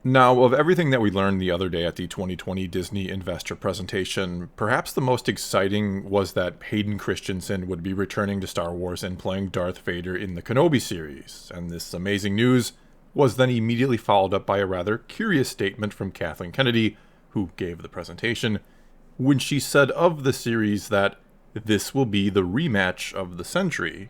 Now, of everything that we learned the other day at the 2020 Disney investor presentation, perhaps the most exciting was that Hayden Christensen would be returning to Star Wars and playing Darth Vader in the Kenobi series. And this amazing news was then immediately followed up by a rather curious statement from Kathleen Kennedy, who gave the presentation, when she said of the series that this will be the rematch of the century.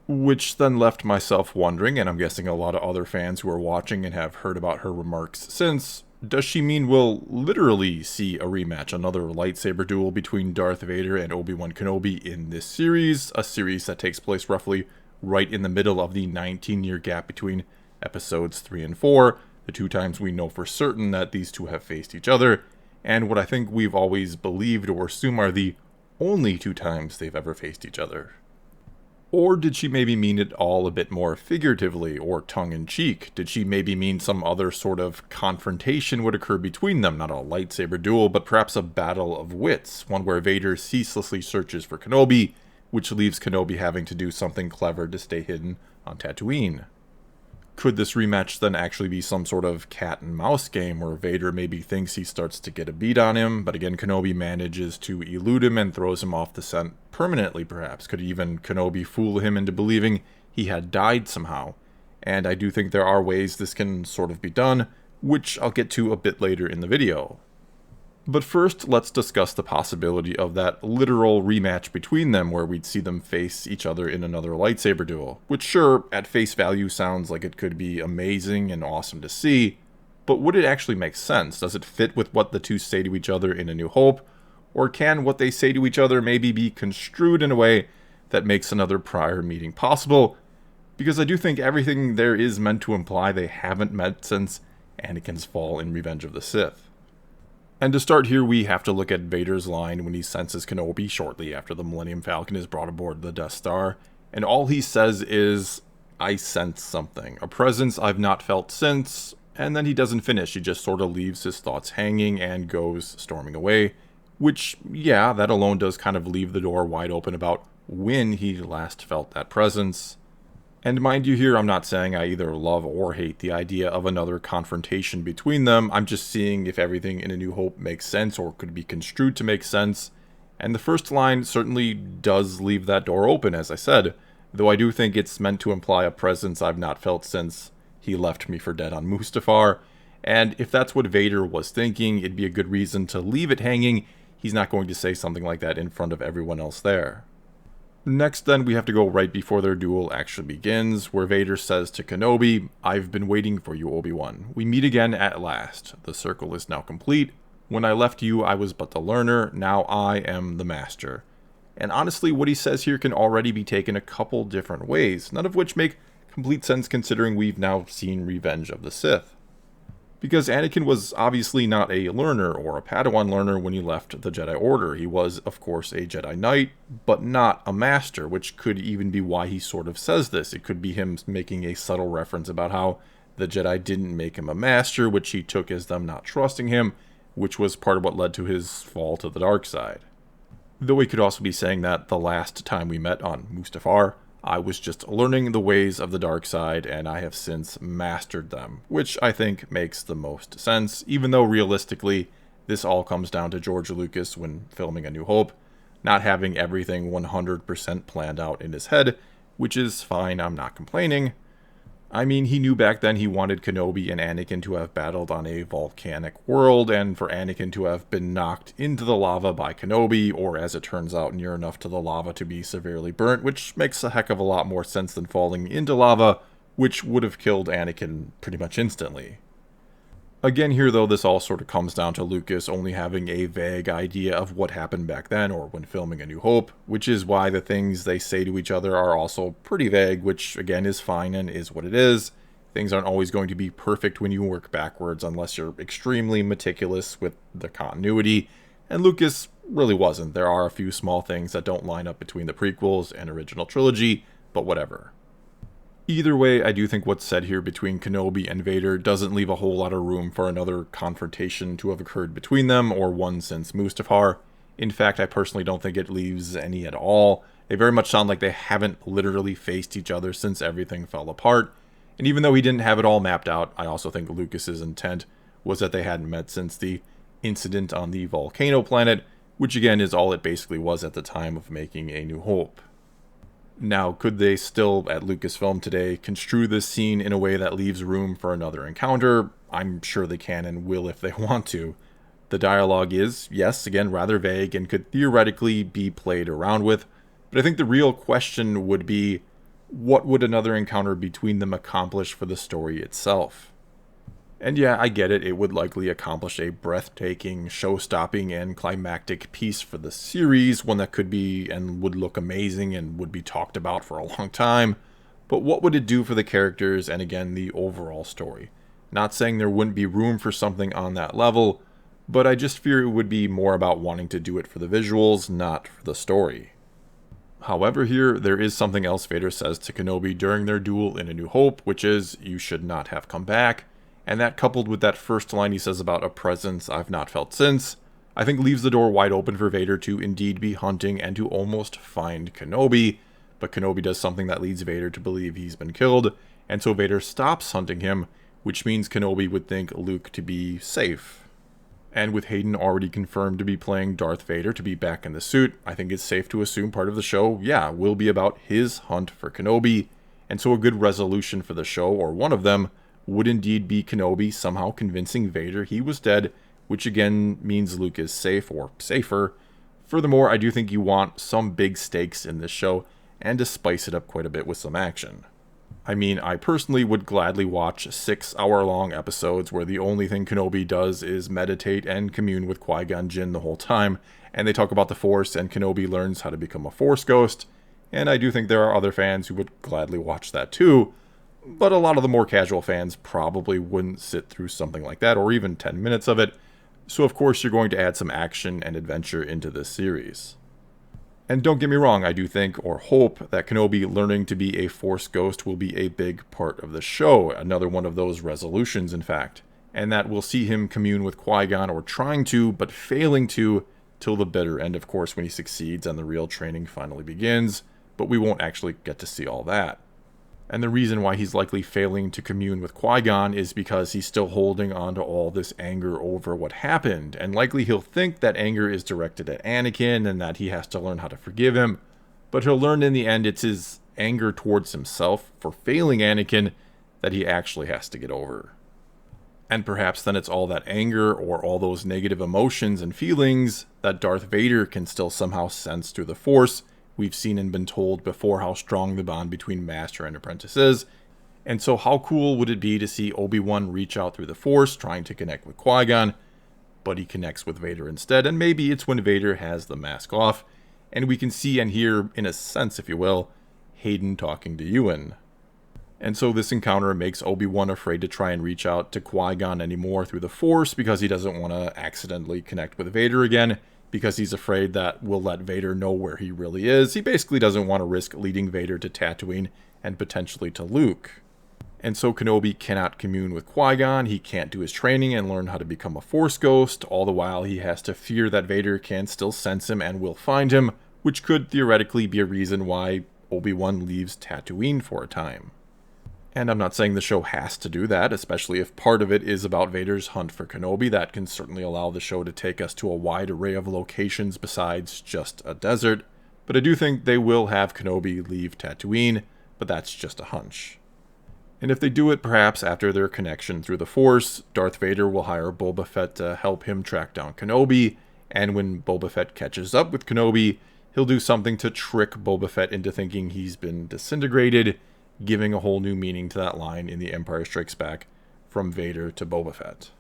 Which then left myself wondering, and I'm guessing a lot of other fans who are watching and have heard about her remarks since, does she mean we'll literally see a rematch, another lightsaber duel between Darth Vader and Obi-Wan Kenobi in this series, a series that takes place roughly right in the middle of the 19-year gap between episodes 3 and 4, the two times we know for certain that these two have faced each other, and what I think we've always believed or assume are the only two times they've ever faced each other. Or did she maybe mean it all a bit more figuratively or tongue-in-cheek? Did she maybe mean some other sort of confrontation would occur between them? Not a lightsaber duel, but perhaps a battle of wits, one where Vader ceaselessly searches for Kenobi, which leaves Kenobi having to do something clever to stay hidden on Tatooine. Could this rematch then actually be some sort of cat and mouse game where Vader maybe thinks he starts to get a beat on him, but again Kenobi manages to elude him and throws him off the scent permanently perhaps? Could even Kenobi fool him into believing he had died somehow? And I do think there are ways this can sort of be done, which I'll get to a bit later in the video. But first, let's discuss the possibility of that literal rematch between them where we'd see them face each other in another lightsaber duel, which sure, at face value sounds like it could be amazing and awesome to see, but would it actually make sense? Does it fit with what the two say to each other in A New Hope? Or can what they say to each other maybe be construed in a way that makes another prior meeting possible? Because I do think everything there is meant to imply they haven't met since Anakin's fall in Revenge of the Sith. And to start here, we have to look at Vader's line when he senses Kenobi shortly after the Millennium Falcon is brought aboard the Death Star. And all he says is, "I sense something, a presence I've not felt since," and then he doesn't finish. He just sort of leaves his thoughts hanging and goes storming away. Which, yeah, that alone does kind of leave the door wide open about when he last felt that presence. And mind you here, I'm not saying I either love or hate the idea of another confrontation between them. I'm just seeing if everything in A New Hope makes sense or could be construed to make sense. And the first line certainly does leave that door open, as I said, though I do think it's meant to imply a presence I've not felt since he left me for dead on Mustafar. And if that's what Vader was thinking, it'd be a good reason to leave it hanging. He's not going to say something like that in front of everyone else there. Next, then, we have to go right before their duel actually begins, where Vader says to Kenobi, "I've been waiting for you, Obi-Wan. We meet again at last. The circle is now complete. When I left you, I was but the learner. Now I am the master." And honestly, what he says here can already be taken a couple different ways, none of which make complete sense considering we've now seen Revenge of the Sith. Because Anakin was obviously not a learner or a Padawan learner when he left the Jedi Order. He was, of course, a Jedi Knight, but not a master, which could even be why he sort of says this. It could be him making a subtle reference about how the Jedi didn't make him a master, which he took as them not trusting him, which was part of what led to his fall to the dark side. Though he could also be saying that the last time we met on Mustafar, I was just learning the ways of the dark side, and I have since mastered them, which I think makes the most sense, even though realistically, this all comes down to George Lucas when filming A New Hope, not having everything 100% planned out in his head, which is fine, I'm not complaining. I mean, he knew back then he wanted Kenobi and Anakin to have battled on a volcanic world, and for Anakin to have been knocked into the lava by Kenobi, or as it turns out, near enough to the lava to be severely burnt, which makes a heck of a lot more sense than falling into lava, which would have killed Anakin pretty much instantly. Again here though, this all sort of comes down to Lucas only having a vague idea of what happened back then or when filming A New Hope, which is why the things they say to each other are also pretty vague, which again is fine and is what it is. Things aren't always going to be perfect when you work backwards unless you're extremely meticulous with the continuity, and Lucas really wasn't. There are a few small things that don't line up between the prequels and original trilogy, but whatever. Either way, I do think what's said here between Kenobi and Vader doesn't leave a whole lot of room for another confrontation to have occurred between them, or one since Mustafar. In fact, I personally don't think it leaves any at all. They very much sound like they haven't literally faced each other since everything fell apart. And even though he didn't have it all mapped out, I also think Lucas's intent was that they hadn't met since the incident on the volcano planet, which again is all it basically was at the time of making A New Hope. Now, could they still, at Lucasfilm today, construe this scene in a way that leaves room for another encounter? I'm sure they can and will if they want to. The dialogue is, yes, again, rather vague and could theoretically be played around with, but I think the real question would be, what would another encounter between them accomplish for the story itself? And yeah, I get it, it would likely accomplish a breathtaking, show-stopping, and climactic piece for the series, one that could be and would look amazing and would be talked about for a long time. But what would it do for the characters and again, the overall story? Not saying there wouldn't be room for something on that level, but I just fear it would be more about wanting to do it for the visuals, not for the story. However, here, there is something else Vader says to Kenobi during their duel in A New Hope, which is, "You should not have come back." And that, coupled with that first line he says about a presence I've not felt since, I think leaves the door wide open for Vader to indeed be hunting and to almost find Kenobi. But Kenobi does something that leads Vader to believe he's been killed, and so Vader stops hunting him, which means Kenobi would think Luke to be safe. And with Hayden already confirmed to be playing Darth Vader to be back in the suit, I think it's safe to assume part of the show, will be about his hunt for Kenobi. And so a good resolution for the show, or one of them, would indeed be Kenobi somehow convincing Vader he was dead, which again means Luke is safe or safer. Furthermore, I do think you want some big stakes in this show, and to spice it up quite a bit with some action. I mean, I personally would gladly watch 6-hour-long episodes where the only thing Kenobi does is meditate and commune with Qui-Gon Jinn the whole time, and they talk about the Force and Kenobi learns how to become a Force ghost, and I do think there are other fans who would gladly watch that too, but a lot of the more casual fans probably wouldn't sit through something like that, or even 10 minutes of it, so of course you're going to add some action and adventure into this series. And don't get me wrong, I do think, or hope, that Kenobi learning to be a Force ghost will be a big part of the show, another one of those resolutions in fact, and that we'll see him commune with Qui-Gon, or trying to, but failing to, till the bitter end of course when he succeeds and the real training finally begins, but we won't actually get to see all that. And the reason why he's likely failing to commune with Qui-Gon is because he's still holding on to all this anger over what happened, and likely he'll think that anger is directed at Anakin and that he has to learn how to forgive him, but he'll learn in the end it's his anger towards himself for failing Anakin that he actually has to get over. And perhaps then it's all that anger or all those negative emotions and feelings that Darth Vader can still somehow sense through the Force. We've seen and been told before how strong the bond between Master and Apprentice is, and so how cool would it be to see Obi-Wan reach out through the Force trying to connect with Qui-Gon, but he connects with Vader instead, and maybe it's when Vader has the mask off, and we can see and hear, in a sense if you will, Hayden talking to Ewan. And so this encounter makes Obi-Wan afraid to try and reach out to Qui-Gon anymore through the Force because he doesn't want to accidentally connect with Vader again, because he's afraid that will let Vader know where he really is. He basically doesn't want to risk leading Vader to Tatooine and potentially to Luke. And so Kenobi cannot commune with Qui-Gon, he can't do his training and learn how to become a Force ghost, all the while he has to fear that Vader can still sense him and will find him, which could theoretically be a reason why Obi-Wan leaves Tatooine for a time. And I'm not saying the show has to do that, especially if part of it is about Vader's hunt for Kenobi. That can certainly allow the show to take us to a wide array of locations besides just a desert. But I do think they will have Kenobi leave Tatooine, but that's just a hunch. And if they do it perhaps after their connection through the Force, Darth Vader will hire Boba Fett to help him track down Kenobi, and when Boba Fett catches up with Kenobi, he'll do something to trick Boba Fett into thinking he's been disintegrated, giving a whole new meaning to that line in The Empire Strikes Back, from Vader to Boba Fett.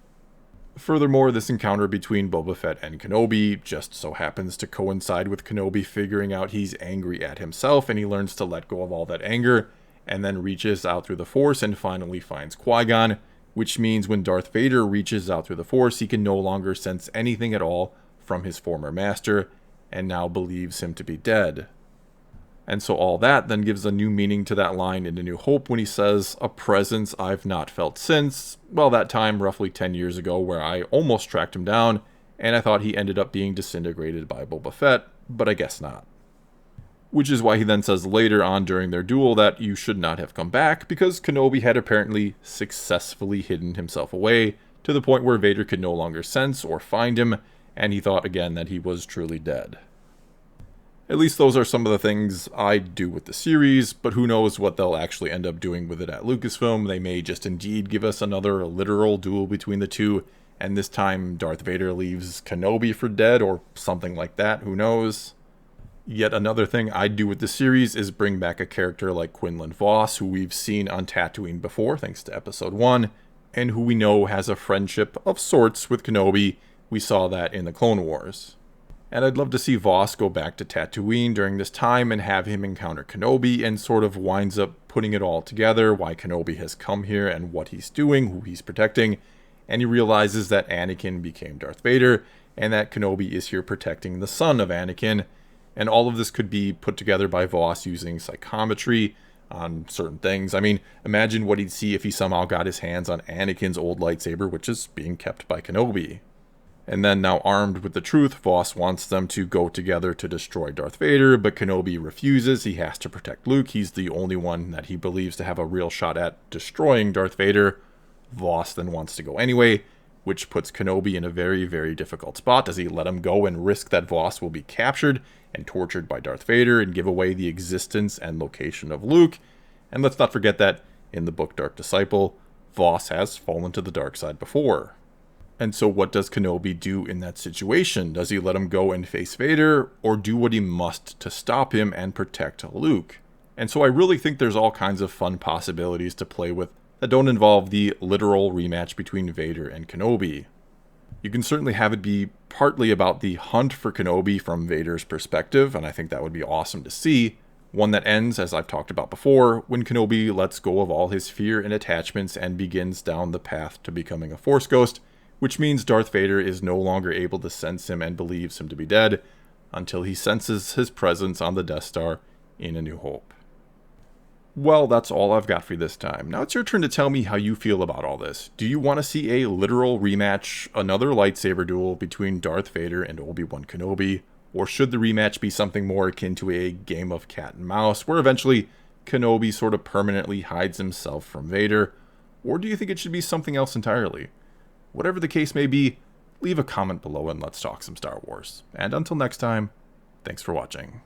Furthermore, this encounter between Boba Fett and Kenobi just so happens to coincide with Kenobi figuring out he's angry at himself, and he learns to let go of all that anger, and then reaches out through the Force and finally finds Qui-Gon, which means when Darth Vader reaches out through the Force, he can no longer sense anything at all from his former master, and now believes him to be dead. And so all that then gives a new meaning to that line in A New Hope when he says, "A presence I've not felt since," well, that time roughly 10 years ago where I almost tracked him down, and I thought he ended up being disintegrated by Boba Fett, but I guess not. which is why he then says later on during their duel that you should not have come back, because Kenobi had apparently successfully hidden himself away to the point where Vader could no longer sense or find him, and he thought again that he was truly dead. At least those are some of the things I'd do with the series, but who knows what they'll actually end up doing with it at Lucasfilm. They may just indeed give us another literal duel between the two, and this time Darth Vader leaves Kenobi for dead or something like that, who knows. Yet another thing I'd do with the series is bring back a character like Quinlan Vos, who we've seen on Tatooine before thanks to Episode 1, and who we know has a friendship of sorts with Kenobi. We saw that in the Clone Wars. And I'd love to see Vos go back to Tatooine during this time and have him encounter Kenobi and sort of winds up putting it all together, why Kenobi has come here and what he's doing, who he's protecting, and he realizes that Anakin became Darth Vader and that Kenobi is here protecting the son of Anakin. And all of this could be put together by Vos using psychometry on certain things. I mean, imagine what he'd see if he somehow got his hands on Anakin's old lightsaber, which is being kept by Kenobi. And then, now armed with the truth, Vos wants them to go together to destroy Darth Vader, but Kenobi refuses. He has to protect Luke. He's the only one that he believes to have a real shot at destroying Darth Vader. Vos then wants to go anyway, which puts Kenobi in a very, very difficult spot. Does he let him go and risk that Vos will be captured and tortured by Darth Vader and give away the existence and location of Luke? And let's not forget that in the book Dark Disciple, Vos has fallen to the dark side before. And so what does Kenobi do in that situation? Does he let him go and face Vader, or do what he must to stop him and protect Luke? And so I really think there's all kinds of fun possibilities to play with that don't involve the literal rematch between Vader and Kenobi. You can certainly have it be partly about the hunt for Kenobi from Vader's perspective, and I think that would be awesome to see. One that ends, as I've talked about before, when Kenobi lets go of all his fear and attachments and begins down the path to becoming a Force ghost, which means Darth Vader is no longer able to sense him and believes him to be dead until he senses his presence on the Death Star in A New Hope. Well, that's all I've got for you this time. Now it's your turn to tell me how you feel about all this. Do you want to see a literal rematch, another lightsaber duel between Darth Vader and Obi-Wan Kenobi? Or should the rematch be something more akin to a game of cat and mouse, where eventually Kenobi sort of permanently hides himself from Vader? Or do you think it should be something else entirely? Whatever the case may be, leave a comment below and let's talk some Star Wars. And until next time, thanks for watching.